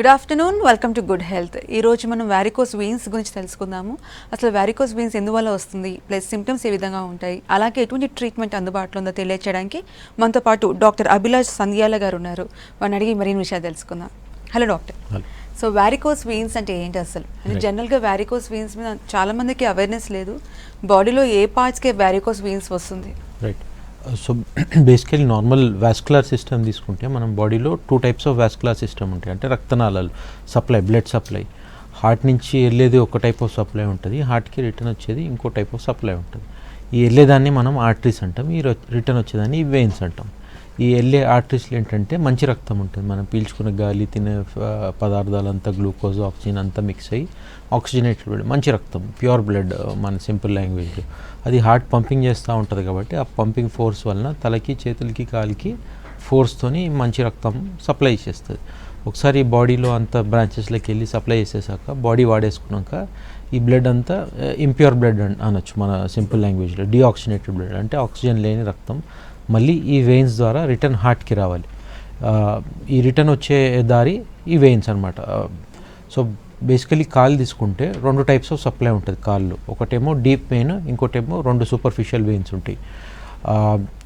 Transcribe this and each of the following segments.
Good afternoon, welcome to good health. ఈరోజు మనం varicose veins గురించి తెలుసుకుందాము. అసలు వారికోస్ వెయిన్స్ ఎందువల్ల వస్తుంది, ప్లస్ సిమ్టమ్స్ ఏ విధంగా ఉంటాయి, అలాగే ఎటువంటి ట్రీట్మెంట్ అందుబాటులో ఉందో తెలియచేయడానికి మనతో పాటు డాక్టర్ అభిలాష్ సంధ్యాల గారు ఉన్నారు. వారిని అడిగి మరిన్ని విషయాలు తెలుసుకుందాం. Hello doctor. So varicose veins అంటే ఏంటి అసలు? జనరల్గా వారికోస్ వెయిన్స్ మీద చాలా మందికి అవేర్నెస్ లేదు. బాడీలో ఏ పార్ట్స్కే వారికోస్ వెయిన్స్ వస్తుంది? Right. So basically normal vascular system తీసుకుంటే మనం బాడీలో 2 టైప్స్ ఆఫ్ వాస్కులర్ సిస్టమ్ ఉంటాయి. అంటే రక్తనాళాలు సప్లై, బ్లడ్ సప్లై. హార్ట్ నుంచి వెళ్ళేది ఒక టైప్ ఆఫ్ సప్లై ఉంటుంది, హార్ట్కి రిటర్న్ వచ్చేది ఇంకో టైప్ ఆఫ్ సప్లై ఉంటుంది. ఈ వెళ్ళేదాన్ని మనం ఆర్టరీస్ అంటాం, ఈ రిటర్న్ వచ్చేదాన్ని ఈ వెయిన్స్ అంటాం. ఈ వెళ్ళే ఆర్టరీస్లో ఏంటంటే మంచి రక్తం ఉంటుంది, మనం పీల్చుకునే గాలి, తినే పదార్థాలంతా గ్లూకోజ్, ఆక్సిజన్ అంతా మిక్స్ అయ్యి ఆక్సిజనేటెడ్ బ్లడ్, మంచి రక్తం, ప్యూర్ బ్లడ్ మన సింపుల్ లాంగ్వేజ్లో. అది హార్ట్ పంపింగ్ చేస్తూ ఉంటుంది కాబట్టి ఆ పంపింగ్ ఫోర్స్ వలన తలకి, చేతులకి, కాలికి ఫోర్స్తోని మంచి రక్తం సప్లై చేస్తుంది. ఒకసారి బాడీలో అంత బ్రాంచెస్లోకి వెళ్ళి సప్లై చేసేసాక బాడీ వాడేసుకున్నాక ఈ బ్లడ్ అంతా ఇంప్యూర్ బ్లడ్ అనొచ్చు మన సింపుల్ లాంగ్వేజ్లో. డీఆక్సిజనేటెడ్ బ్లడ్ అంటే ఆక్సిజన్ లేని రక్తం మళ్ళీ ఈ వెయిన్స్ ద్వారా రిటర్న్ హార్ట్కి రావాలి. ఈ రిటర్న్ వచ్చే దారి ఈ వెయిన్స్ అనమాట. సో బేసికలీ కాళ్ళు తీసుకుంటే 2 టైప్స్ ఆఫ్ సప్లై ఉంటుంది కాళ్ళు. ఒకటేమో డీప్ వెయిన్, ఇంకోటేమో 2 సూపర్ఫిషియల్ వెయిన్స్ ఉంటాయి.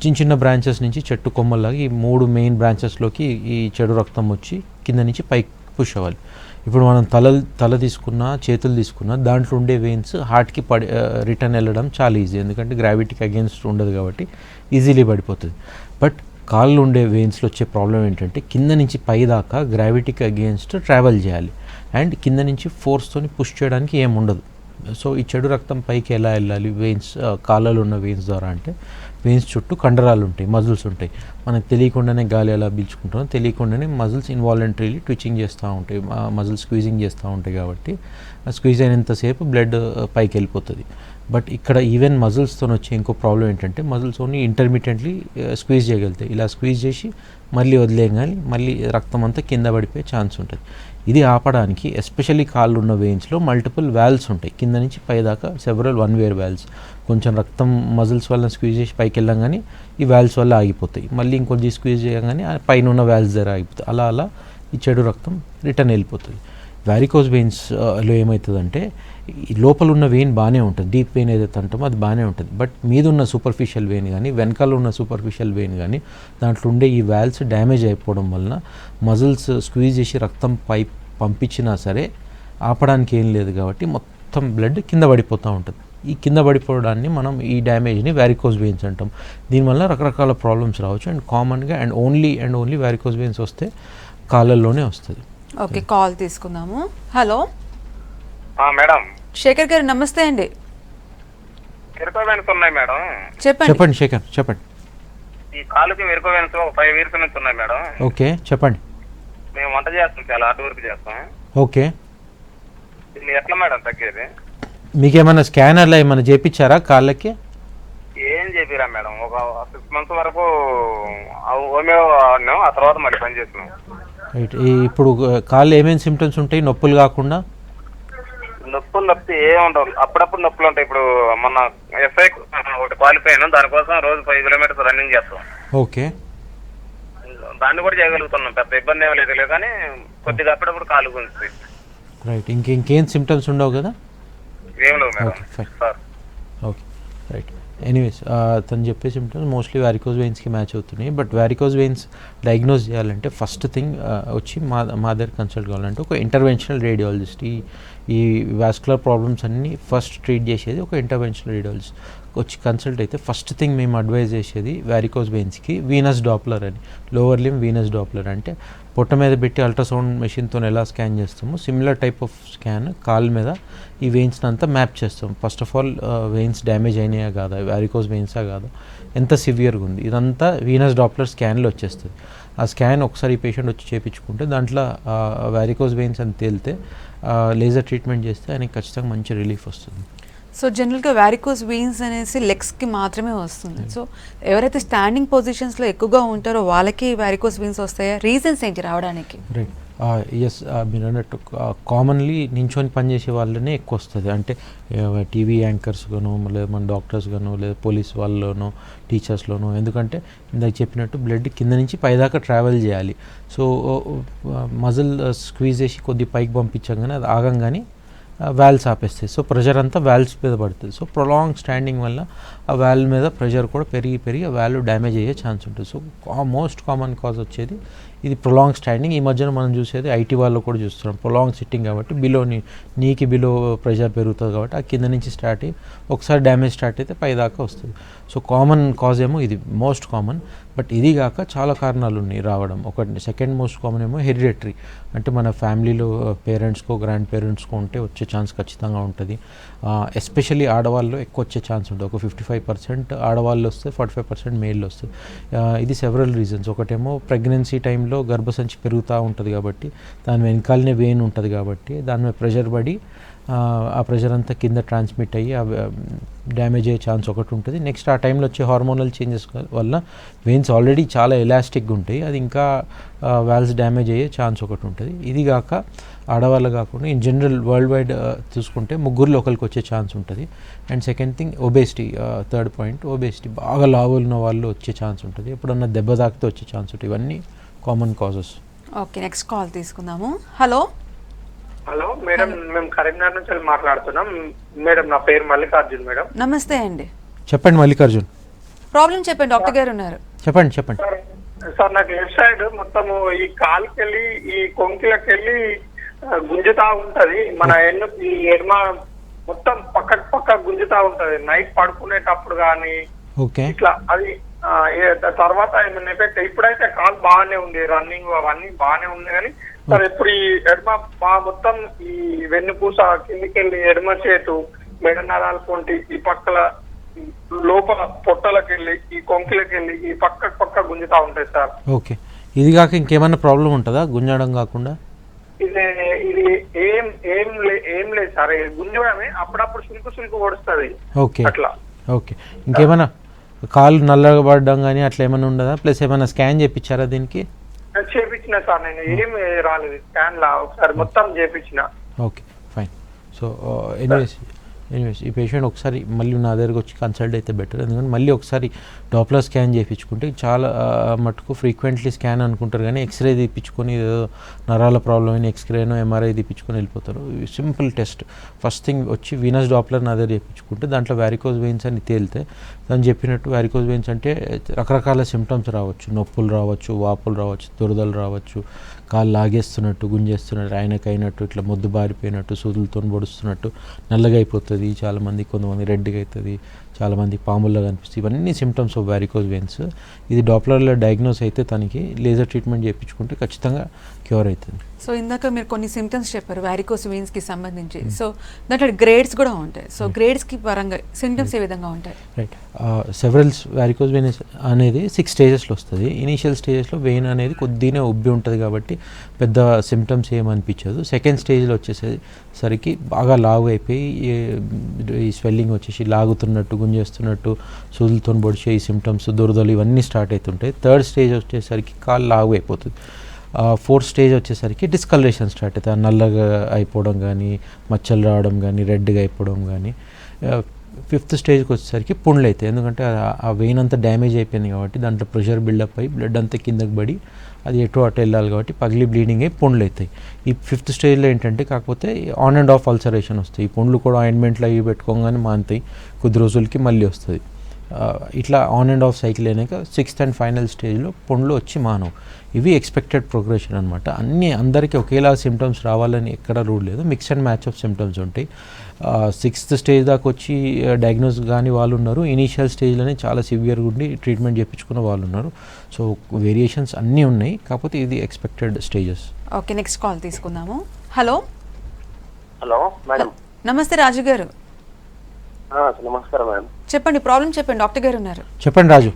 చిన్న చిన్న బ్రాంచెస్ నుంచి చెట్టు కొమ్మల్లాగా ఈ 3 మెయిన్ బ్రాంచెస్లోకి ఈ చెడు రక్తం వచ్చి కింద నుంచి పైకి పుష్ అవ్వాలి. ఇప్పుడు మనం తల తీసుకున్నా, చేతులు తీసుకున్నా దాంట్లో ఉండే వెయిన్స్ హార్ట్కి రిటర్న్ వెళ్ళడం చాలా ఈజీ, ఎందుకంటే గ్రావిటీకి అగేన్స్ట్ ఉండదు కాబట్టి ఈజీలీ పడిపోతుంది. బట్ కాళ్ళు ఉండే వెయిన్స్లో వచ్చే ప్రాబ్లం ఏంటంటే కింద నుంచి పై దాకా గ్రావిటీకి అగేన్స్ట్ ట్రావెల్ చేయాలి, అండ్ కింద నుంచి ఫోర్స్తోని పుష్ చేయడానికి ఏం ఉండదు. సో ఈ చెడు రక్తం పైకి ఎలా వెళ్ళాలి వెయిన్స్, కాళ్ళలో ఉన్న వెయిన్స్ ద్వారా అంటే వెయిన్స్ చుట్టూ కండరాలు ఉంటాయి, మజిల్స్ ఉంటాయి. మనకు తెలియకుండానే గాలి ఎలా పీల్చుకుంటామో తెలియకుండానే మజిల్స్ ఇన్వాలంటరీలీ ట్విచ్చింగ్ చేస్తూ ఉంటాయి, మజిల్స్ స్క్వీజింగ్ చేస్తూ ఉంటాయి. కాబట్టి స్క్వీజ్ అయినంతసేపు బ్లడ్ పైకి వెళ్ళిపోతుంది. బట్ ఇక్కడ ఈవెన్ మజిల్స్తో వచ్చే ఇంకో ప్రాబ్లం ఏంటంటే మజిల్స్ ఓన్లీ ఇంటర్మీడియట్లీ స్క్వీజ్ చేయగలుగుతాయి. ఇలా స్క్వీజ్ చేసి మళ్ళీ వదిలేయగానే మళ్ళీ రక్తం అంతా కింద పడిపోయే ఛాన్స్ ఉంటుంది. ఇది ఆపడానికి ఎస్పెషల్లీ కాళ్ళు ఉన్న వెయిన్స్లో మల్టిపుల్ వాల్వ్స్ ఉంటాయి, కింద నుంచి పై దాకా సెవరల్ 1 వే వాల్వ్స్. కొంచెం రక్తం మజిల్స్ వల్ల స్క్వీజ్ చేసి పైకి వెళ్ళంగానే ఈ వాల్వ్స్ వల్ల ఆగిపోతాయి, మళ్ళీ ఇంకొంచెం స్క్వీజ్ చేయగానే పైన ఉన్న వాల్వ్స్ దగ్గర ఆగిపోతాయి. అలా ఈ చెడు రక్తం రిటర్న్ వెళ్ళిపోతుంది. వారికోస్ వెయిన్స్లో ఏమవుతుందంటే ఈ లోపల ఉన్న వెయిన్ బాగానే ఉంటుంది, డీప్ వెయిన్ ఏదైతే అంటామో అది బాగానే ఉంటుంది. బట్ మీద ఉన్న సూపర్ఫిషియల్ వెయిన్ కానీ, వెనకాల ఉన్న సూపర్ఫిషియల్ వెయిన్ కానీ, దాంట్లో ఉండే ఈ వాల్వ్స్ డ్యామేజ్ అయిపోవడం వలన మజిల్స్ స్క్వీజ్ చేసి రక్తం పంపించినా సరే ఆపడానికి ఏం లేదు కాబట్టి మొత్తం బ్లడ్ కింద పడిపోతూ ఉంటుంది. ఈ కింద పడిపోవడాన్ని మనం ఈ డ్యామేజ్ని వారికోస్ వెయిన్స్ అంటాం. దీనివల్ల రకరకాల ప్రాబ్లమ్స్ రావచ్చు, అండ్ కామన్గా అండ్ ఓన్లీ వారికోస్ వెయిన్స్ వస్తే కాళ్ళల్లోనే వస్తుంది. ఓకే, కాల్ తీసుకుందాము. Hello madam. శేఖర్ గారు నమస్తే అండి. వెనుక ఉన్నాయి మేడం. చెప్పండి శేఖర్, చెప్పండి. ఈ కాలుకి వెనుక వెనుక 5 ఇయర్స్ నుంచి ఉన్నాయి మేడం. ఓకే చెప్పండి. మేము వంట చేస్తాం, చాలా హార్డ్ వర్క్ చేస్తాం. ఓకే, దీన్ని ఎట్లా మేడం తగ్గేది? మీకేమైనా స్కానర్లు ఏమైనా చేయించారా కాళ్ళకి? ఏం చెప్పిరా మేడం, ఒక 6 months వరకు హోమియో ఆడినాం, ఆ తర్వాత మళ్ళీ పని చేసినాం. రైట్. ఇప్పుడు కాళ్ళు ఏమేమి సిమ్టమ్స్ ఉంటాయి నొప్పులు కాకుండా? నొప్పులు నొప్పి ఏముండవు, అప్పుడప్పుడు నొప్పులు ఉంటాయి. ఇప్పుడు మొన్న ఎస్ఐ ఒకటి క్వాలిఫై అయినా, దానికోసం రోజు 5 kilometers రన్నింగ్ చేస్తాం. ఓకే, దాన్ని కూడా చేయగలుగుతున్నాం, పెద్ద ఇబ్బంది ఏమీ లేదు కానీ కొద్దిగా అప్పుడప్పుడు కాలు గుంజుతుంది. రైట్. ఇంకేం సిమ్టమ్స్ ఉండవు కదా? ఏం లేవు madam. Okay fine. Okay right. Anyways తను చెప్పే సిమ్టమ్స్ మోస్ట్లీ వారికోస్ వెయిన్స్కి మ్యాచ్ అవుతున్నాయి. బట్ వారికోస్ వెయిన్స్ డయాగ్నోస్ చేయాలంటే ఫస్ట్ థింగ్ వచ్చి మా దగ్గర కన్సల్ట్ కావాలంటే ఒక ఇంటర్వెన్షనల్ రేడియాలజిస్ట్. ఈ వాస్కులర్ ప్రాబ్లమ్స్ అన్నీ ఫస్ట్ ట్రీట్ చేసేది ఒక ఇంటర్వెన్షనల్ రేడియాలజిస్ట్ వచ్చి కన్సల్ట్ అయితే ఫస్ట్ థింగ్ మేము అడ్వైజ్ చేసేది వారికోస్ వెయిన్స్కి వీనస్ డాప్లర్ అని. లోవర్ లిమ్ వీనస్ డాప్లర్ అంటే పొట్ట మీద పెట్టి అల్ట్రాసౌండ్ మెషిన్తో ఎలా స్కాన్ చేస్తామో సిమిలర్ టైప్ ఆఫ్ స్కాన్ కాళ్ళ మీద ఈ వెయిన్స్ని అంతా మ్యాప్ చేస్తాం. First of all veins damage అయినాయా కాదా, వారికోస్ వెయిన్సా కాదా, ఎంత సివియర్గా ఉంది, ఇదంతా వీనస్ డాప్లర్ స్కాన్లో వచ్చేస్తుంది. ఆ స్కాన్ ఒకసారి పేషెంట్ వచ్చి చేయించుకుంటే దాంట్లో వారికోస్ వెయిన్స్ అని తేలితే లేజర్ ట్రీట్మెంట్ చేస్తే ఆయనకి ఖచ్చితంగా మంచి రిలీఫ్ వస్తుంది. సో జనరల్గా వారికోస్ వెయిన్స్ అనేసి లెగ్స్కి మాత్రమే వస్తుంది. సో ఎవరైతే స్టాండింగ్ పొజిషన్స్లో ఎక్కువగా ఉంటారో వాళ్ళకి వారికోస్ వెయిన్స్ వస్తాయా? రీజన్స్ ఏంటి రావడానికి? రైట్. ఎస్, మీరు అన్నట్టు కామన్లీ నించొని పనిచేసే వాళ్ళనే ఎక్కువ వస్తుంది. అంటే టీవీ యాంకర్స్గాను, లేదా మన డాక్టర్స్గాను, లేదా పోలీస్ వాళ్ళలోనో, టీచర్స్లోనో. ఎందుకంటే ఇందాక చెప్పినట్టు బ్లడ్ కింద నుంచి పైదాకా ట్రావెల్ చేయాలి. సో మజిల్ స్క్వీజ్ చేసి కొద్ది పైకి పంపించగానే అది ఆగంగానే వాల్వ్స్ ఆపేస్తాయి. సో ప్రెషర్ అంతా వాల్వ్స్ మీద పడుతుంది. సో ప్రొలాంగ్ స్టాండింగ్ వల్ల ఆ వాల్వ్ మీద ప్రెషర్ కూడా పెరిగి ఆ వాల్వ్ డ్యామేజ్ అయ్యే ఛాన్స్ ఉంటుంది. సో మోస్ట్ కామన్ కాజ్ వచ్చేది ఇది ప్రొలాంగ్ స్టాండింగ్. ఈ మధ్యన మనం చూసేది ఐటీ వాళ్ళు కూడా చూస్తున్నాం. ప్రొలాంగ్ సిట్టింగ్ కాబట్టి నీకి బిలో ప్రెషర్ పెరుగుతుంది కాబట్టి ఆ కింద నుంచి స్టార్ట్ అయ్యి ఒకసారి డ్యామేజ్ స్టార్ట్ అయితే పైదాకా వస్తుంది. సో కామన్ కాజ్ ఏమో ఇది మోస్ట్ కామన్. బట్ ఇది కాక చాలా కారణాలు ఉన్నాయి రావడం. ఒకటి సెకండ్ మోస్ట్ కామన్ ఏమో హెరిడిటరీ. అంటే మన ఫ్యామిలీలో పేరెంట్స్కో గ్రాండ్ పేరెంట్స్కో ఉంటే వచ్చే ఛాన్స్ ఖచ్చితంగా ఉంటుంది. ఎస్పెషల్లీ ఆడవాళ్ళు ఎక్కువ వచ్చే ఛాన్స్ ఉంటుంది. ఒక 55% ఆడవాళ్ళు వస్తే 45% మేల్లో వస్తుంది. ఇది సెవరల్ రీజన్స్. ఒకటేమో ప్రెగ్నెన్సీ టైంలో గర్భసంచి పెరుగుతూ ఉంటుంది కాబట్టి దాని వెనకాలనే వెయిన్ ఉంటుంది కాబట్టి దాని మీద ప్రెషర్ పడి ఆ ప్రెషర్ అంతా కింద ట్రాన్స్మిట్ అయ్యి డ్యామేజ్ అయ్యే ఛాన్స్ ఒకటి ఉంటుంది. నెక్స్ట్ ఆ టైంలో వచ్చే హార్మోనల్ చేంజెస్ వల్ల వెయిన్స్ ఆల్రెడీ చాలా ఎలాస్టిక్గా ఉంటాయి, అది ఇంకా వాల్వ్స్ డ్యామేజ్ అయ్యే ఛాన్స్ ఒకటి ఉంటుంది. ఇది కాక ఆడవాళ్ళు కాకుండా ఇన్ జనరల్ వరల్డ్ వైడ్ చూసుకుంటే ముగ్గురులో ఒకరికి వచ్చే ఛాన్స్ ఉంటుంది. And second thing obesity, third point obesity. బాగా లావులు ఉన్న వాళ్ళు వచ్చే ఛాన్స్ ఉంటుంది, ఎప్పుడన్నా దెబ్బ తాకితే వచ్చే ఛాన్స్ ఉంటుంది. ఇవన్నీ common causes. Okay, next call తీసుకుందాము. హలో మేడం, మేము కరీంనగర్ నుంచి మాట్లాడుతున్నాం మేడం. నా పేరు మల్లికార్జున్ మేడం. నమస్తే అండి, చెప్పండి మల్లికార్జున్. ప్రాబ్లం చెప్పండి, డాక్టర్ గారు ఉన్నారు. చెప్పండి. సార్ నాకు లెఫ్ట్ సైడ్ మొత్తము ఈ కాలుకెళ్ళి ఈ కొంకిలకెళ్ళి గుంజుతా ఉంటది. మన ఈ ఎడమ మొత్తం పక్క గుంజుతా ఉంటది. నైట్ పడుకునేటప్పుడు కానీ ఇట్లా అది తర్వాత ఏమైనా ఎఫెక్ట్. ఇప్పుడైతే కాలు బాగానే ఉంది, రన్నింగ్ అవన్నీ బాగానే ఉంది. కానీ సార్ ఇప్పుడు ఈ ఎడమ మొత్తం ఈ వెన్నుపూస కిందికెళ్ళి ఎడమ చేతు మెడ నరాల పొంటి ఈ పక్కల లోపల పొట్టలకెళ్ళి ఈ కొంకిలకెళ్ళి ఈ పక్క గుంజుతా ఉంటాయి సార్. ఓకే, ఇది కాక ఇంకేమైనా ప్రాబ్లం ఉంటుందా గుంజడం కాకుండా? ఇది ఏం లేదు సార్, గుంజడమే. అప్పుడప్పుడు సులుకు ఓడుస్తుంది. ఓకే అట్లా. ఓకే, ఇంకేమైనా కాలు నల్లగా పడడం కానీ అట్లా ఏమైనా ఉండదా? ప్లస్ ఏమైనా స్కాన్ చేయించారా దీనికి? చేపించిన సార్, నేను ఏమి రాలేదు స్కాన్ లా, ఒకసారి మొత్తం చేపించిన. Okay fine. సో ఎనీవేస్ ఈ పేషెంట్ ఒకసారి మళ్ళీ నా దగ్గరకు వచ్చి కన్సల్ట్ అయితే బెటర్. ఎందుకంటే మళ్ళీ ఒకసారి డాప్లర్ స్కాన్ చేయించుకుంటే చాలా మటుకు ఫ్రీక్వెంట్లీ స్కాన్ అనుకుంటారు కానీ ఎక్స్రే తీపించుకొని ఏదో నరాల ప్రాబ్లం అయినా ఎక్స్రేనో ఎంఆర్ఐ తీపించుకొని వెళ్ళిపోతారు. Simple test. ఫస్ట్ థింగ్ వచ్చి వీనస్ డాప్లర్ నా దగ్గర చేయించుకుంటే దాంట్లో వ్యారికోజ్ వెయిన్స్ అని తేలితే దాన్ని చెప్పినట్టు వ్యారికోజ్ వెయిన్స్ అంటే రకరకాల సిమ్టమ్స్ రావచ్చు. నొప్పులు రావచ్చు, వాపులు రావచ్చు, దురదలు రావచ్చు, కాళ్ళు లాగేస్తున్నట్టు, గుంజేస్తున్నట్టు, ఆయనకైనట్టు, ఇట్లా మొద్దు బారిపోయినట్టు, సూదులతో పొడుస్తున్నట్టు, నల్లగా అయిపోతుంది చాలామంది, కొంతమంది రెడ్గా అవుతుంది, చాలామంది పాముల్లో కనిపిస్తుంది. ఇవన్నీ సిమ్టమ్స్ ఆఫ్ వ్యారికోజ్ వెయిన్స్. ఇది డాప్లర్లో డయాగ్నోస్ అయితే తనకి లేజర్ ట్రీట్మెంట్ చేయించుకుంటే ఖచ్చితంగా క్యూర్ అవుతుంది. సో ఇందాక మీరు కొన్ని సిమ్టమ్స్ చెప్పారు వ్యారికోస్ వెయిన్స్కి సంబంధించి. సో దాంట్లో గ్రేడ్స్ కూడా ఉంటాయి. సో గ్రేడ్స్కి పరంగా సిమ్టమ్స్ ఏ విధంగా ఉంటాయి? రైట్, సెవరల్స్ వ్యారికోజ్ వెయిన్ అనేది 6 స్టేజెస్లో వస్తుంది. ఇనీషియల్ స్టేజెస్లో వెయిన్ అనేది కొద్దిగా ఉబ్బి ఉంటుంది కాబట్టి పెద్ద సిమ్టమ్స్ ఏమనిపించదు. సెకండ్ స్టేజ్లో వచ్చేసరికి బాగా లాగు అయిపోయి ఈ స్వెల్లింగ్ వచ్చేసి లాగుతున్నట్టు, గుంజేస్తున్నట్టు, సూదులతో పొడిచే ఈ సిమ్టమ్స్, దురదలు ఇవన్నీ స్టార్ట్ అవుతుంటాయి. థర్డ్ స్టేజ్ వచ్చేసరికి కాళ్ళు లాగు అయిపోతుంది. ఫోర్త్ స్టేజ్ వచ్చేసరికి డిస్కలరేషన్ స్టార్ట్ అవుతుంది. నల్లగా అయిపోవడం కానీ, మచ్చలు రావడం కానీ, రెడ్గా అయిపోవడం కానీ. ఫిఫ్త్ స్టేజ్కి వచ్చేసరికి పుండ్లు అవుతాయి. ఎందుకంటే ఆ వెయిన్ అంతా డ్యామేజ్ అయిపోయింది కాబట్టి దాంట్లో ప్రెషర్ బిల్డప్ అయ్యి బ్లడ్ అంతా కిందకి పడి అది ఎటు అటు వెళ్ళాలి కాబట్టి పగిలి బ్లీడింగ్ అయ్యి పుండ్లు అవుతాయి. ఈ ఫిఫ్త్ స్టేజ్లో ఏంటంటే కాకపోతే ఆన్ అండ్ ఆఫ్ అల్సరేషన్ వస్తాయి. ఈ పుండ్లు కూడా ఆయింట్మెంట్లో అవి పెట్టుకోగానే మానుతాయి, కొద్ది రోజులకి మళ్ళీ వస్తుంది. ఇట్లా ఆన్ అండ్ ఆఫ్ సైకిల్ అయినాక 6th అండ్ ఫైనల్ స్టేజ్లో పుండ్లు వచ్చి మానవు. ఇవి ఎక్స్పెక్టెడ్ ప్రోగ్రెషన్ అనమాట. అందరికీ ఒకేలా సిమ్టమ్స్ రావాలని ఎక్కడ రూల్ లేదు, mix and match of symptoms ఉంటాయి. 6th స్టేజ్ దాకా వచ్చి డయాగ్నోస్ కానీ వాళ్ళు ఉన్నారు, ఇనీషియల్ స్టేజ్లోనే చాలా సివియర్గా ఉండి ట్రీట్మెంట్ చేయించుకున్న వాళ్ళు ఉన్నారు. సో వేరియేషన్స్ అన్నీ ఉన్నాయి, కాకపోతే ఇది expected stages. Okay, next call తీసుకుందాము. Hello madam. నమస్తే రాజు గారు. నమస్కారం మేడం. చెప్పండి, ప్రాబ్లం చెప్పండి, డాక్టర్ గారు ఉన్నారు. చెప్పండి రాజు.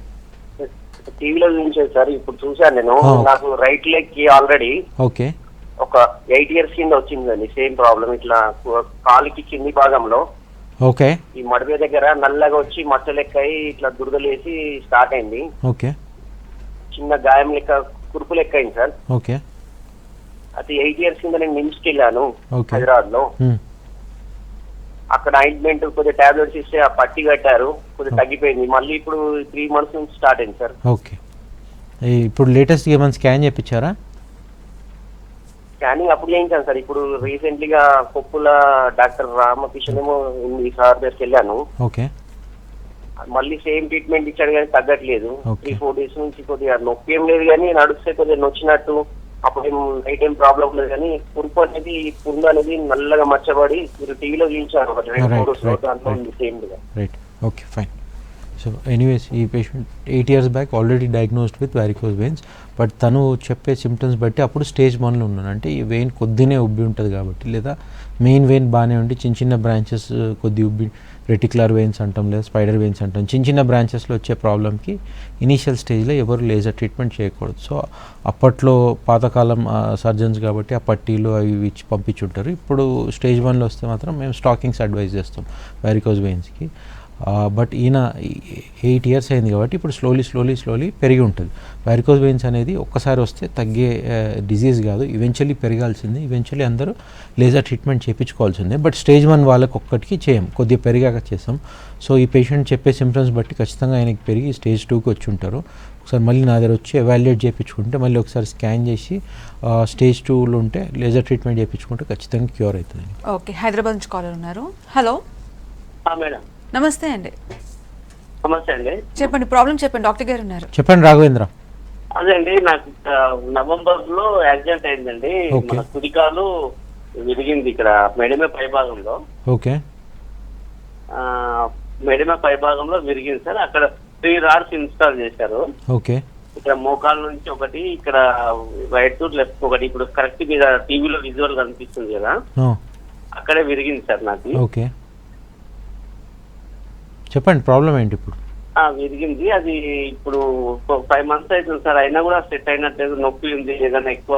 టీవీలో చూసాను సార్, ఇప్పుడు చూసాను నేను. నాకు రైట్ లెగ్ కి ఆల్రెడీ ఓకే ఒక 8 years కింద వచ్చిందండి సేమ్ ప్రాబ్లం. ఇట్లా కాలుకి కింది భాగంలో ఓకే ఈ మడివే దగ్గర నల్లగా వచ్చి మచ్చ లెక్క అయి ఇట్లా దురదలేసి స్టార్ట్ అయింది. ఓకే చిన్న గాయం లెక్క కురుపు లెక్క అయింది సార్. ఓకే అది 8 years కింద నేను నిమ్స్కి వెళ్ళాను Okay. హైదరాబాద్ లో. అక్కడ ఆయింట్మెంట్ కొద్దిగా టాబ్లెట్స్ ఇస్తే ఆ పట్టి కట్టారు, కొద్దిగా తగ్గిపోయింది. మళ్ళీ ఇప్పుడు 3 months నుంచి స్టార్ట్ అయింది సార్. ఓకే. ఇప్పుడు లేటెస్ట్గా ఏమైనా స్కాన్ చేయించారా? స్కానింగ్ అప్పుడు చేయించాను సార్. ఇప్పుడు రీసెంట్లీగా కొప్పుల డాక్టర్ రామకృష్ణ ఏమో ఉంది సార్ దగ్గరికి వెళ్ళాను. ఓకే. మళ్ళీ సేమ్ ట్రీట్మెంట్ ఇచ్చాడు కానీ తగ్గట్లేదు. Okay. 3-4 days నుంచి కొద్దిగా నొప్పి ఏం లేదు కానీ నడిస్తే కొద్దిగా నొచ్చినట్టు, అప్పుడు నైట్ ఏం ప్రాబ్లం లేదు కానీ పురుపు అనేది పుండు అనేది నల్లగా మచ్చబడి మీరు టీవీలో చూపించారు ఒక 2-3 రోజులు దాంట్లో ఉంది సేమ్ గా. Right. Okay, fine. So anyways ఈ patient 8 years back already diagnosed with varicose veins. But తను చెప్పే సిమ్టమ్స్ బట్టి అప్పుడు స్టేజ్ 1లో ఉన్నాను. అంటే ఈ వెయిన్ కొద్దినే ఉబ్బి ఉంటుంది కాబట్టి, లేదా మెయిన్ వెయిన్ బాగానే ఉండి చిన్న చిన్న బ్రాంచెస్ కొద్ది ఉబ్బి, రెటిక్యులర్ వెయిన్స్ అంటాం లేదా స్పైడర్ వెయిన్స్ అంటాం, చిన్న చిన్న బ్రాంచెస్లో వచ్చే ప్రాబ్లమ్కి ఇనీషియల్ స్టేజ్లో ఎవరు లేజర్ ట్రీట్మెంట్ చేయకూడదు. సో అప్పట్లో పాతకాలం సర్జన్స్ కాబట్టి ఆ పట్టీలు అవి ఇచ్చి పంపించుంటారు. ఇప్పుడు స్టేజ్ 1లో వస్తే మాత్రం మేము స్టాకింగ్స్ అడ్వైజ్ చేస్తాం వారికోస్ వెయిన్స్కి. బట్ ఈయన 8 years అయింది కాబట్టి ఇప్పుడు స్లోలీ పెరిగి ఉంటుంది. వారికోస్ వెయిన్స్ అనేది ఒక్కసారి వస్తే తగ్గే డిజీజ్ కాదు, ఈవెన్చువల్లీ పెరగాల్సిందే. ఈవెన్చువల్లీ అందరూ లేజర్ ట్రీట్మెంట్ చేయించుకోవాల్సిందే. బట్ స్టేజ్ 1 వాళ్ళకి ఒక్కటికి చేయం, కొద్దిగా పెరిగాక చేస్తాం. సో ఈ పేషెంట్ చెప్పే సిమ్టమ్స్ బట్టి ఖచ్చితంగా ఆయనకి పెరిగి స్టేజ్ 2కి వచ్చి ఉంటారు. ఒకసారి మళ్ళీ నా దగ్గర వచ్చి ఎవాల్యుయేట్ చేయించుకుంటే, మళ్ళీ ఒకసారి స్కాన్ చేసి స్టేజ్ 2లో ఉంటే లేజర్ ట్రీట్మెంట్ చేయించుకుంటే ఖచ్చితంగా క్యూర్ అవుతుంది. ఓకే, హైదరాబాద్ నుంచి కాలర్ ఉన్నారు. హలో, మేడం నమస్తే అండి. నమస్తే అండి. చెప్పండి, ప్రాబ్లం చెప్పండి, డాక్టర్ గారు ఉన్నారు. చెప్పండి రాఘవేంద్ర. అదే అండి, నాకు నవంబర్ లో యాక్సిడెంట్ అయిందండి. Okay. మన కుడికాలు విరిగింది ఇక్కడ మెడమే పై భాగంలో. ఓకే. మెడమే పై భాగంలో విరిగింది సార్. అక్కడ 3 rods ఇన్స్టాల్ చేశారు. ఓకే. ఇక్కడ మోకాల నుంచి ఒకటి, ఇక్కడ రైట్ టు లెఫ్ట్ ఒకటి. ఇప్పుడు కరెక్ట్ మీద టీవీలో విజువల్ కనిపిస్తుంది కదా, అక్కడే విరిగింది సార్ నాకు. ఓకే, చెప్పండి ప్రాబ్లం ఏంటి ఇప్పుడు? విరిగింది అది. ఇప్పుడు 5 months అవుతుంది సార్, అయినా కూడా సెట్ అయినట్లేదు. నొప్పి ఉంది, ఏదైనా ఎక్కువ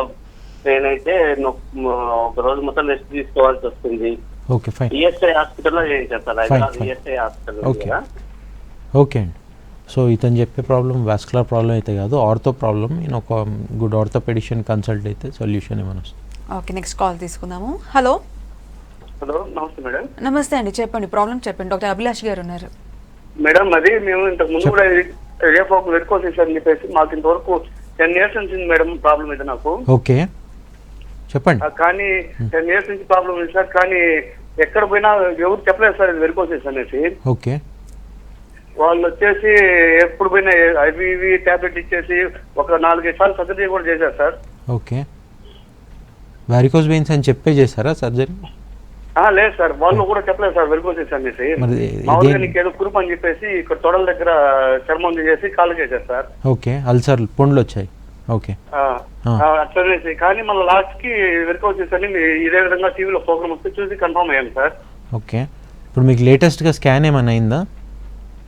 పెయిన్ అయితే ఒక రోజు మొత్తం రెస్ట్ తీసుకోవాల్సి వస్తుంది. Okay, fine. ఈఎస్ఐ హాస్పిటల్లో చేయించారు sir, Hyderabad ESI hospital. Okay. Okay అండి. సో ఇతను చెప్పే ప్రాబ్లం వాస్కులర్ ప్రాబ్లం అయితే కాదు, ఆర్థో ప్రాబ్లం. నేను ఒక గుడ్ ఆర్థోపెడిషియన్ కన్సల్ట్ అయితే సొల్యూషన్ ఏమైనా వస్తుంది. ఓకే, నెక్స్ట్ కాల్ తీసుకుందాము. హలో. హలో, నమస్తే మేడం. నమస్తే అండి, చెప్పండి ప్రాబ్లం చెప్పండి. డాక్టర్ అభిలాష్ గారు ఉన్నారు. మేడం అది మేము ఇంతకు ముందు కూడా రేపు వెరికోసిస్ అని చెప్పేసి మాకు ఇంతవరకు 10 years నుంచి మేడం ప్రాబ్లం ఇది నాకు. ఓకే, చెప్పండి. కానీ 10 years నుంచి ప్రాబ్లం ఉంది సార్. కానీ ఎక్కడ పోయినా ఎవరు చెప్పలేదు సార్ ఇది వెరికోసిస్ అనేసి. ఓకే. వాళ్ళు వచ్చేసి ఎప్పుడు పోయినా ఇవి టాబ్లెట్ ఇచ్చేసి ఒక 4-5 సార్లు సర్జరీ కూడా చేశారు సార్. ఓకే. వారికోస్ వెయిన్స్ అని చెప్పే చేశారా సర్జరీ? లేదు సార్, వాళ్ళు కూడా చెప్పలేదు సార్ వెరికోసిస్ అనేసి. మామూలుగా నీకు ఏదో కురుపు అని చెప్పేసి ఇక్కడ తొడల దగ్గర చర్మం చేసి కాలు చేశారు సార్. ఓకే, అల్సర్ పుండ్లు వచ్చాయి. ఓకే. అట్లనేసి కానీ మళ్ళీ లాస్ట్ కి వెరికోసిస్ అని ఇదే విధంగా టీవీలో ప్రోగ్రామ్ వస్తే చూసి కన్ఫర్మ్ అయ్యాను సార్. ఓకే. ఇప్పుడు మీకు లేటెస్ట్గా స్కాన్ ఏమైనా అయిందా?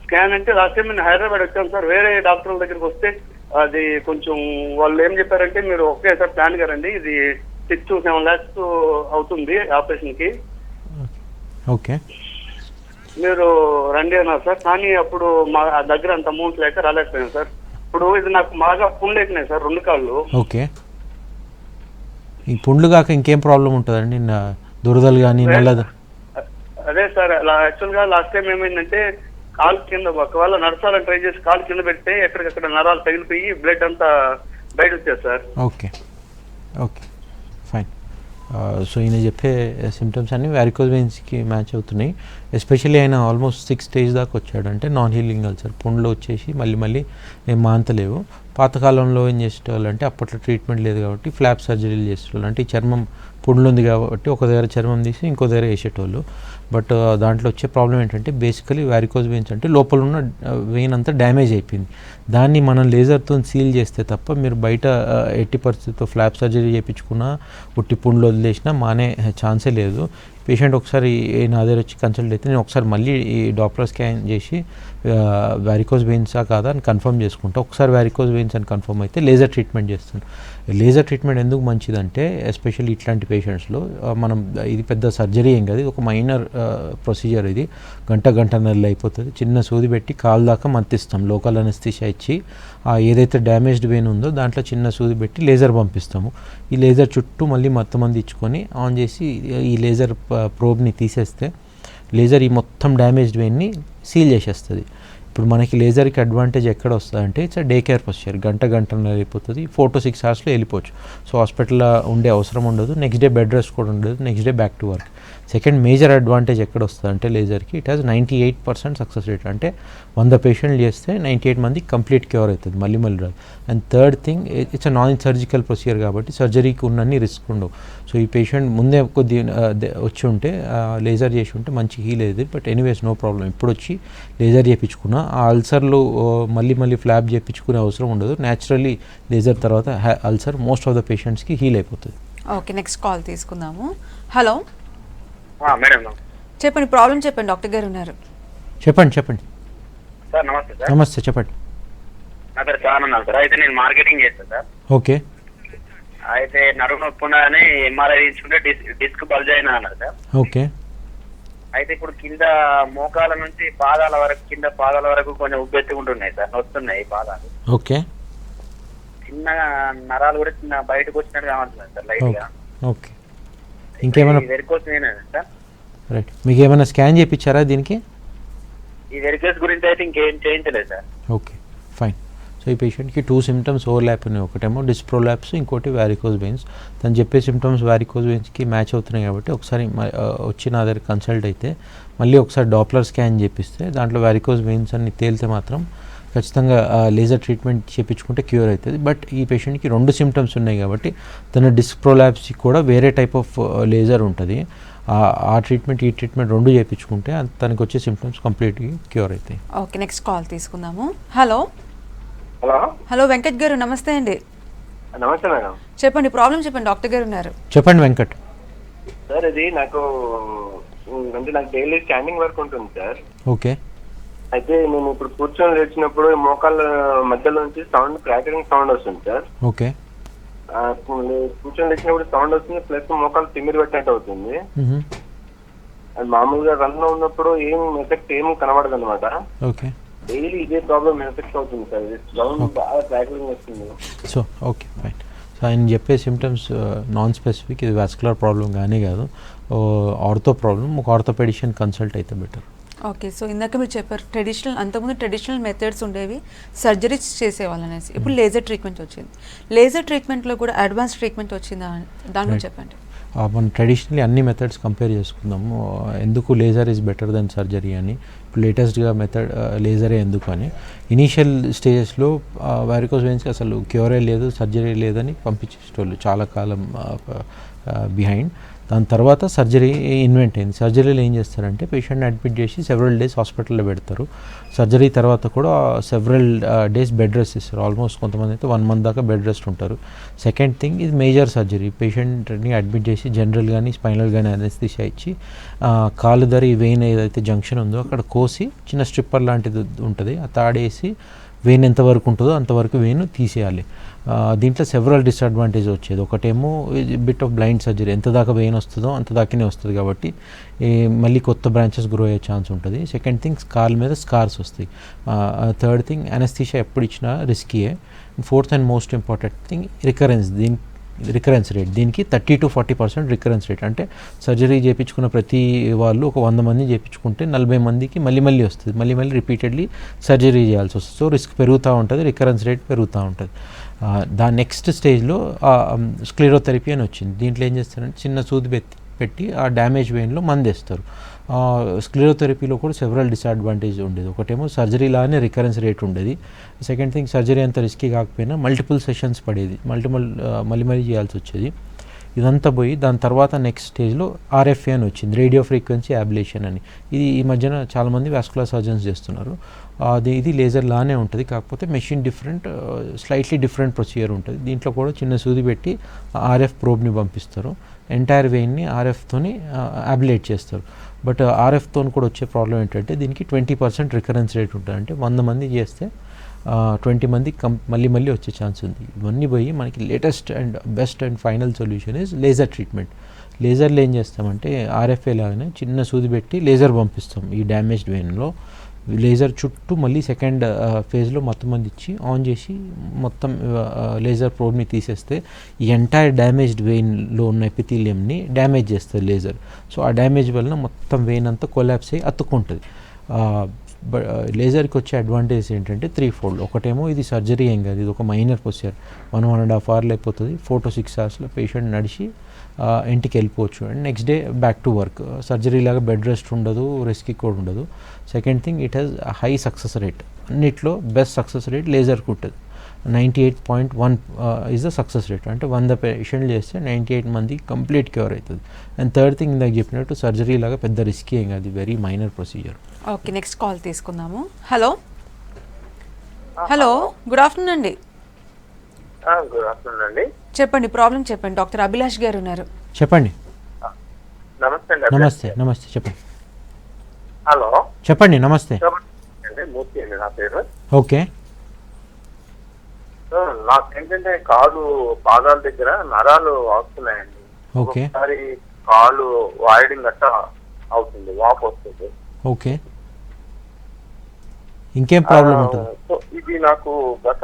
స్కాన్ అంటే లాస్ట్ టైం నేను హైదరాబాద్ వచ్చాను సార్. వేరే డాక్టర్ల దగ్గరికి వస్తే అది కొంచెం వాళ్ళు ఏం చెప్పారంటే మీరు ఒకేసారి ప్లాన్ గారండి, ఇది 6 to 7 lakhs అవుతుంది ఆపరేషన్ కి. ఓకే. మీరు రండి అన్నారు సార్. కానీ అప్పుడు మా దగ్గర అంత అమౌంట్ లేక రాలేకపోయాను సార్. ఇప్పుడు ఇది నాకు బాగా పుండ్లు ఎక్కినాయి సార్ 2 కాళ్ళు. ఓకే. ఈ పుండ్లు కాక ఇంకేం ప్రాబ్లం ఉంటుందండి? దురదలు కానీ నల్లదు? అదే సార్, యాక్చువల్ గా లాస్ట్ టైం ఏమైందంటే కాలు కింద ఒకవేళ నడచాలని ట్రై చేసి కాలు కింద పెడితే ఎక్కడికక్కడ నరాలు తగిలిపోయి బ్లడ్ అంతా బయట వచ్చేది sir. Okay. Okay, fine. So ఈయన చెప్పే సిమ్టమ్స్ అన్నీ వారికోస్ వెయిన్స్కి మ్యాచ్ అవుతున్నాయి. ఎస్పెషల్లీ ఆయన ఆల్మోస్ట్ 6 stage దాకా వచ్చాడు. అంటే నాన్ హీలింగ్ అల్సర్, పుండ్లు వచ్చేసి మళ్ళీ ఏం మాంతలేవు. పాతకాలంలో ఏం చేసేవాళ్ళు అంటే అప్పట్లో ట్రీట్మెంట్ లేదు కాబట్టి ఫ్లాప్ సర్జరీలు చేసేవాళ్ళు. అంటే ఈ చర్మం పుండ్లు ఉంది కాబట్టి ఒక దగ్గర చర్మం తీసి ఇంకో దగ్గర వేసేటోళ్ళు. బట్ దాంట్లో వచ్చే ప్రాబ్లం ఏంటంటే బేసికలీ వారికోస్ వెయిన్స్ అంటే లోపల ఉన్న వెయిన్ అంతా డ్యామేజ్ అయిపోయింది. దాన్ని మనం లేజర్తో సీల్ చేస్తే తప్ప మీరు బయట ఎట్టి పరిస్థితుల్లో ఫ్లాప్ సర్జరీ చేయించుకున్నా ఉట్టి పుండ్లు వదిలేసినా మానే ఛాన్సే లేదు. పేషెంట్ ఒకసారి నా దగ్గర వచ్చి కన్సల్ట్ అయితే నేను ఒకసారి మళ్ళీ ఈ డాప్లర్ స్కాన్ చేసి వారికోస్ వెయిన్సా కాదా అని కన్ఫర్మ్ చేసుకుంటా. ఒకసారి వారికోస్ వెయిన్స్ అని కన్ఫర్మ్ అయితే లేజర్ ట్రీట్మెంట్ చేస్తాను. లేజర్ ట్రీట్మెంట్ ఎందుకు మంచిదంటే ఎస్పెషల్లీ ఇట్లాంటి పేషెంట్స్లో మనం ఇది పెద్ద సర్జరీ ఏం కాదు, ఒక మైనర్ ప్రొసీజర్. ఇది గంటన్నర అయిపోతుంది. చిన్న సూది పెట్టి కాలు దాకా మత్తిస్తాం, లోకల్ అనస్థీషియా ఇచ్చి ఏదైతే డ్యామేజ్డ్ వెయిన్ ఉందో దాంట్లో చిన్న సూది పెట్టి లేజర్ పంపిస్తాము. ఈ లేజర్ చుట్టూ మళ్ళీ మంది ఇచ్చుకొని ఆన్ చేసి ఈ లేజర్ ప్రోబ్ని తీసేస్తే లేజర్ ఈ మొత్తం డ్యామేజ్డ్ వెయిన్ని సీల్ చేసేస్తుంది. ఇప్పుడు మనకి లేజర్కి అడ్వాంటేజ్ ఎక్కడ వస్తుందంటే ఇట్స్ డే కేర్ ప్రొసీజర్. గంటన్నర అయిపోతుంది, 4 to 6 hours వెళ్ళిపోవచ్చు. సో హాస్పిటల్లో ఉండే అవసరం ఉండదు, నెక్స్ట్ డే బెడ్ రెస్ట్ కూడా ఉండదు, next day back to work. Second major advantage ఎక్కడ వస్తుందంటే లేజర్కి ఇట్ హ్యాస్ 98% సక్సెస్ రేట్. అంటే 100 పేషెంట్లు చేస్తే 98 మందికి కంప్లీట్ క్యూర్ అవుతుంది, మళ్ళీ రాదు. And third thing, it's a non surgical procedure కాబట్టి సర్జరీకి ఉన్నన్ని రిస్క్ ఉండవు. సో ఈ పేషెంట్ ముందే కొద్ది వచ్చి ఉంటే లేజర్ చేసి ఉంటే మంచి హీల్ అయ్యేది. But anyways no problem. ఇప్పుడు వచ్చి లేజర్ చేయించుకున్నా ఆ అల్సర్లు మళ్ళీ ఫ్లాప్ చేయించుకునే అవసరం ఉండదు. న్యాచురల్లీ లేజర్ తర్వాత అల్సర్ మోస్ట్ ఆఫ్ ద పేషెంట్స్కి హీల్ అయిపోతుంది. ఓకే, నెక్స్ట్ కాల్ తీసుకుందాము. హలో మేడం చెప్పండి, ప్రాబ్లం చెప్పండి, డాక్టర్ గారు ఉన్నారు. చెప్పండి. సార్ నమస్తే సార్. నమస్తే, చెప్పండి. నా పేరు చాలా ఉన్నాను సార్. అయితే నేను మార్కెటింగ్ చేస్తాను సార్. ఓకే. అయితే నడుము నొప్పి ఉన్నదని ఎంఆర్ఐ తీసుకుంటే డిస్క్ బల్జ్ అయినా అన్నారు సార్. ఓకే. అయితే ఇప్పుడు కింద మోకాల నుంచి పాదాల వరకు, కింద పాదాల వరకు కొంచెం ఉబ్బెత్తుకుంటున్నాయి సార్, నొస్తున్నాయి పాదాలు. ఓకే. చిన్న నరాలు కూడా చిన్న బయటకు వచ్చినట్టు కావాల్సింది సార్, లైట్ గా. ఓకే. ఇంకేమైనా వెరికోస్ సార్? రైట్. మీకు ఏమైనా స్కాన్ చేయించారా దీనికి? ఈ వెరికోస్ గురించి అయితే ఇంకేం చేయించలేదు సార్. Okay, fine. సో ఈ పేషెంట్కి 2 symptoms ఓవర్లాప్ ఉన్నాయి. ఒకటేమో డిస్ప్రోలాప్స్, ఇంకోటి వ్యారికోజ్ వెయిన్స్. తను చెప్పే సిమ్టమ్స్ వ్యారికోజ్ వెయిన్స్కి మ్యాచ్ అవుతున్నాయి కాబట్టి ఒకసారి వచ్చి నా దగ్గర కన్సల్ట్ అయితే మళ్ళీ ఒకసారి డాప్లర్ స్కాన్ చేపిస్తే దాంట్లో వ్యారికోజ్ వెయిన్స్ అని తేలితే మాత్రం ఖచ్చితంగా లేజర్ ట్రీట్మెంట్ చేయించుకుంటే క్యూర్ అవుతుంది. బట్ ఈ పేషెంట్కి 2 symptoms ఉన్నాయి కాబట్టి తన డిస్ప్రోలాప్స్కి కూడా వేరే టైప్ ఆఫ్ లేజర్ ఉంటుంది. ఆ ట్రీట్మెంట్ ఈ ట్రీట్మెంట్ 2 చేయించుకుంటే తనకి వచ్చే సిమ్టమ్స్ కంప్లీట్గా క్యూర్ అవుతాయి. ఓకే, నెక్స్ట్ కాల్ తీసుకుందాము. హలో హలో వెంకట్ గారు, నమస్తే అండి. నమస్తే మేడం. చెప్పండి, ప్రాబ్లం చెప్పండి, డాక్టర్ గారు ఉన్నారు. చెప్పండి వెంకట్. సార్ ఇది నాకు డైలీ స్టాండింగ్ వర్క్ ఉంటుంది సార్. ఓకే. అయితే నేను ఇప్పుడు కూర్చొని లేచినప్పుడు మోకాళ్ళ మధ్యలో నుంచి క్రాకింగ్ సౌండ్ వస్తుంది సార్. ఓకే. కూర్చొని లేచినప్పుడు సౌండ్ వస్తుంది, ప్లస్ మోకాలు తిమ్మిరి పెట్టినట్టు అవుతుంది. అది మామూలుగా రన్ లో ఉన్నప్పుడు ఏం ఎఫెక్ట్ ఏం కనబడదు అనమాట. ఓకే. డైలీ ఇదే ప్రాబ్లం ఎఫెక్ట్ అవుతుంది సార్. సౌండ్ బాగా క్రాకింగ్ వస్తుంది. So okay, fine. సో ఆయన చెప్పే సిమ్టమ్స్ నాన్ స్పెసిఫిక్, ఇది వాస్కులర్ ప్రాబ్లం కానీ కాదు, ఆర్థో ప్రాబ్లం. ఒక ఆర్థోపెడిషియన్ కన్సల్ట్ అయితే బెటర్. ఓకే, సో ఇందాక మీరు చెప్పారు అంతకుముందు ట్రెడిషనల్ మెథడ్స్ ఉండేవి, సర్జరీస్ చేసేవాళ్ళు అనేసి. ఇప్పుడు లేజర్ ట్రీట్మెంట్ వచ్చింది. లేజర్ ట్రీట్మెంట్లో కూడా అడ్వాన్స్ ట్రీట్మెంట్ వచ్చిందా, దాని గురించి చెప్పండి. మనం ట్రెడిషనల్లీ అన్ని మెథడ్స్ కంపేర్ చేసుకుందాము. ఎందుకు laser is better then surgery అని. ఇప్పుడు లేటెస్ట్గా మెథడ్ లేజరే ఎందుకు అని. ఇనీషియల్ స్టేజెస్లో వారికోస్ వెయిన్స్కి అసలు క్యూరే లేదు, సర్జరీ లేదని పంపించేటోళ్ళు చాలా కాలం బిహైండ్. దాని తర్వాత సర్జరీ ఇన్వెంట్ అయింది. సర్జరీలో ఏం చేస్తారంటే పేషెంట్ని అడ్మిట్ చేసి సెవెరల్ డేస్ హాస్పిటల్లో పెడతారు. సర్జరీ తర్వాత కూడా సెవెరల్ డేస్ బెడ్ రెస్ట్ ఇస్తారు. ఆల్మోస్ట్ కొంతమంది అయితే 1 month దాకా బెడ్ రెస్ట్ ఉంటారు. సెకండ్ థింగ్, ఇది మేజర్ సర్జరీ. పేషెంట్ని అడ్మిట్ చేసి జనరల్ కానీ స్పైనల్ కానీ అనెస్థీషియా ఇచ్చి కాలు ధర ఈ వెయిన్ ఏదైతే జంక్షన్ ఉందో అక్కడ కోసి చిన్న స్ట్రిప్పర్ లాంటిది ఉంటుంది, ఆ తాడేసి వెయిన్ ఎంతవరకు ఉంటుందో అంతవరకు వెయిన్ తీసేయాలి. దీంట్లో సెవరల్ డిసడ్వాంటేజ్ వచ్చేది. ఒకటేమో బిట్ ఆఫ్ బ్లైండ్ సర్జరీ, ఎంత దాకా వెయిన్ వస్తుందో అంత దాకానే వస్తుంది కాబట్టి మళ్ళీ కొత్త బ్రాంచెస్ గ్రో అయ్యే ఛాన్స్ ఉంటుంది. సెకండ్ థింగ్, కాల్ మీద స్కార్స్ వస్తాయి. థర్డ్ థింగ్, అనెస్థీషియా ఎప్పుడు ఇచ్చినా రిస్కీయే. Fourth and most important thing, recurrence rate. దీనికి 30 to 40% రికరెన్స్ రేట్. అంటే సర్జరీ చేయించుకున్న ప్రతి వాళ్ళు ఒక 100 మంది చేయించుకుంటే 40 మందికి మళ్ళీ వస్తుంది, మళ్ళీ రిపీటెడ్లీ సర్జరీ చేయాల్సి వస్తుంది. సో రిస్క్ పెరుగుతూ ఉంటుంది, రికరెన్స్ రేట్ పెరుగుతూ ఉంటుంది. దాని నెక్స్ట్ స్టేజ్లో స్క్లెరోథెరపీ అని వచ్చింది. దీంట్లో ఏం చేస్తారంటే చిన్న సూది పెట్టి ఆ డ్యామేజ్ వెయిన్లో మందేస్తారు. స్క్లెరోథెరపీలో కూడా సెవరల్ డిసడ్వాంటేజ్ ఉండేది. ఒకటేమో సర్జరీ లానే రికరెన్స్ రేట్ ఉండేది. సెకండ్ థింగ్, సర్జరీ అంత రిస్కీ కాకపోయినా మల్టిపుల్ సెషన్స్ పడేది, మళ్ళీ చేయాల్సి వచ్చేది. ఇదంతా పోయి దాని తర్వాత నెక్స్ట్ స్టేజ్లో ఆర్ఎఫ్ఏ అని వచ్చింది, రేడియో ఫ్రీక్వెన్సీ అబ్లేషన్ అని. ఇది ఈ మధ్యన చాలామంది వాస్కులర్ సర్జన్స్ చేస్తున్నారు. ఇది లేజర్ లానే ఉంటుంది, కాకపోతే మెషిన్ స్లైట్లీ డిఫరెంట్ ప్రొసీజర్ ఉంటుంది. దీంట్లో కూడా చిన్న సూది పెట్టి ఆర్ఎఫ్ ప్రోబ్ని పంపిస్తారు. ఎంటైర్ వెయిన్ని ఆర్ఎఫ్తోని అబ్లేట్ చేస్తారు. బట్ ఆర్ఎఫ్తో కూడా వచ్చే ప్రాబ్లం ఏంటంటే దీనికి 20% రికరెన్స్ రేట్ ఉంటుంది. అంటే 100 మంది చేస్తే 20 మంది మళ్ళీ మళ్ళీ వచ్చే ఛాన్స్ ఉంది. ఇవన్నీ పోయి మనకి latest and best and final solution is laser treatment. లేజర్లో ఏం చేస్తామంటే ఆర్ఎఫ్ఏ లాగానే చిన్న సూది పెట్టి లేజర్ పంపిస్తాం ఈ డ్యామేజ్డ్ వెయిన్లో. లేజర్ చుట్టూ మళ్ళీ సెకండ్ ఫేజ్లో మొత్తం మంది ఇచ్చి ఆన్ చేసి మొత్తం లేజర్ ప్రోబ్ని తీసేస్తే ఈ ఎంటైర్ డ్యామేజ్డ్ వెయిన్లో ఉన్న ఎపిథీలియంని డ్యామేజ్ చేస్తుంది లేజర్. సో ఆ డ్యామేజ్ వలన మొత్తం వెయిన్ అంతా కొలాప్స్ అయ్యి అతుక్కుంటుంది. లేజర్కి వచ్చే అడ్వాంటేజ్ ఏంటంటే 3-fold. ఒకటేమో ఇది సర్జరీ ఏం కాదు, ఇది ఒక మైనర్ ప్రొసీజర్. 1.5 hours అయిపోతుంది. 4 to 6 hours పేషెంట్ నడిచి ఇంటికి వెళ్ళిపోవచ్చు and next day back to work. Surgery లాగా బెడ్ రెస్ట్ ఉండదు, రిస్క్ కూడా ఉండదు. Second thing, it has high success rate. అన్నిట్లో బెస్ట్ సక్సెస్ రేట్ లేజర్కి ఉంటుంది. 98.1 ఈజ్ ద సక్సెస్ రేట్. అంటే 100 పేషెంట్లు చేస్తే 98 మంది కంప్లీట్ క్యూర్ అవుతుంది. అండ్ థర్డ్ థింగ్ ఇందాక చెప్పినట్టు సర్జరీ లాగా పెద్ద రిస్క్ ఏం కాదు, very minor procedure. Okay, next call తీసుకుందాము. హలో హలో, గుడ్ ఆఫ్టర్నూన్ అండి. గుడ్ ఆఫ్టర్నూన్ అండి. చెప్పండి, ప్రాబ్లం చెప్పండి. డాక్టర్ అభిలాష్ గారు ఉన్నారు. చెప్పండి. నమస్తే అండి. నమస్తే. నమస్తే, చెప్పండి. హలో, చెప్పండి. నమస్తే అండి. మూర్తి అండి నా పేరు. ఓకే. నాకేంటంటే కాలు పాదాల దగ్గర నరాలు వస్తున్నాయండి. ఓకే. ఒకసారి కాలు వాయడింగ్ గట్ట అవుతుంది, వాపు వస్తుంది. ఓకే, ఇంకేం ప్రాబ్లం ఉంటుంది? సో ఇది నాకు గత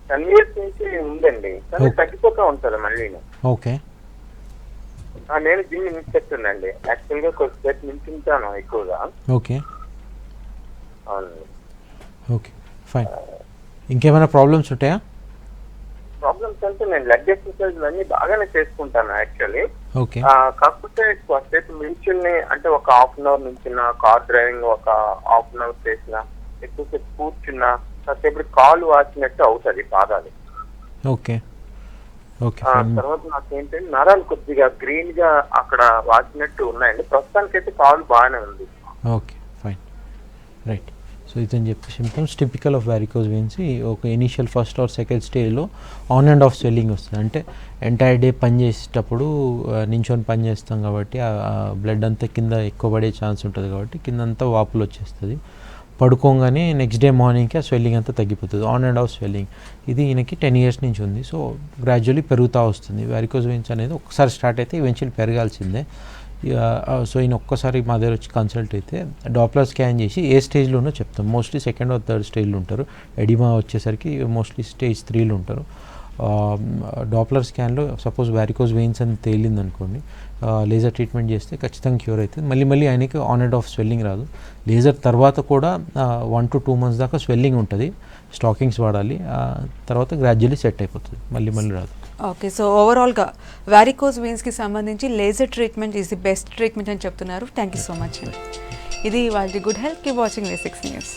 10 years నుంచి ఉందండి, కానీ తగ్గిపోతా ఉంటుంది మళ్ళీ. ఓకే. నేను జిమ్ ఇన్స్ట్రక్టర్ అండి. యాక్చువల్ గా కొద్దిసేపు నించుంటాను ఎక్కువగా. ఓకే. అవునండి. Okay, fine. ఇంకేమైనా ప్రాబ్లమ్స్ ఉంటాయా? ప్రాబ్లమ్స్ అంటే నేను లెగ్ ఎక్సర్సైజ్ అన్ని బాగానే చేసుకుంటాను యాక్చువల్లీ. ఓకే. కాకపోతే కొద్దిసేపు నించుని అంటే ఒక 1/2 hour నించున్నా, కార్ డ్రైవింగ్ ఒక 1/2 hour చేసినా, ఎక్కువసేపు కూర్చున్నా కాసేపు కాలు వాచినట్టు అవుతుంది పాదాలు. ఓకే. ఓకే. తర్వాత నాకేంటంటే నరాలు కొద్దిగా గ్రీన్ గా అక్కడ వాచినట్టు ఉన్నాయండి. ప్రస్తుతానికైతే కాలు బాగానే ఉంది. Okay, fine, right. సో ఇతను చెప్పే symptoms typical of varicose veins. ఒక ఇనీషియల్ ఫస్ట్ ఆర్ సెకండ్ స్టేజ్లో ఆన్ అండ్ ఆఫ్ స్వెల్లింగ్ వస్తుంది. అంటే ఎంటైర్ డే పని చేసేటప్పుడు నించొని పని చేస్తాం కాబట్టి ఆ బ్లడ్ అంతా కింద ఎక్కువ పడే ఛాన్స్ ఉంటుంది కాబట్టి కిందంతా వాపులు వచ్చేస్తుంది. పడుకోగానే నెక్స్ట్ డే మార్నింగ్కి ఆ స్వెల్లింగ్ అంతా తగ్గిపోతుంది. ఆన్ అండ్ ఆఫ్ స్వెల్లింగ్ ఇది ఈయనకి 10 years నుంచి ఉంది. సో గ్రాడ్యువల్లీ పెరుగుతూ వస్తుంది. వారికోజ్ వెయిన్స్ అనేది ఒకసారి స్టార్ట్ అయితే ఈవెన్చువల్లీ పెరగాల్సిందే. సో ఈయన ఒక్కసారి మా దగ్గర వచ్చి కన్సల్ట్ అయితే డాప్లర్ స్కాన్ చేసి ఏ స్టేజ్లో ఉన్నో చెప్తాం. మోస్ట్లీ 2nd or 3rd స్టేజ్లో ఉంటారు. ఎడిమా వచ్చేసరికి మోస్ట్లీ స్టేజ్ 3లో ఉంటారు. డాప్లర్ స్కాన్లో సపోజ్ వారికోజ్ వెయిన్స్ అని తేలింది అనుకోండి, లేజర్ ట్రీట్మెంట్ చేస్తే ఖచ్చితంగా క్యూర్ అవుతుంది. మళ్ళీ ఆయనకి ఆన్ అండ్ ఆఫ్ స్వెల్లింగ్ రాదు. లేజర్ తర్వాత కూడా 1 to 2 months దాకా స్వెల్లింగ్ ఉంటుంది. స్టాకింగ్స్ వాడాలి. తర్వాత గ్రాడ్యువల్లీ సెట్ అయిపోతుంది, మళ్ళీ రాదు. ఓకే, సో ఓవరాల్గా వారికోజ్ వెయిన్స్కి సంబంధించి laser treatment is the best treatment అని చెప్తున్నారు. థ్యాంక్ యూ సో మచ్ అండి. ఇది వాళ్ళ good health. Keep watching V6 News.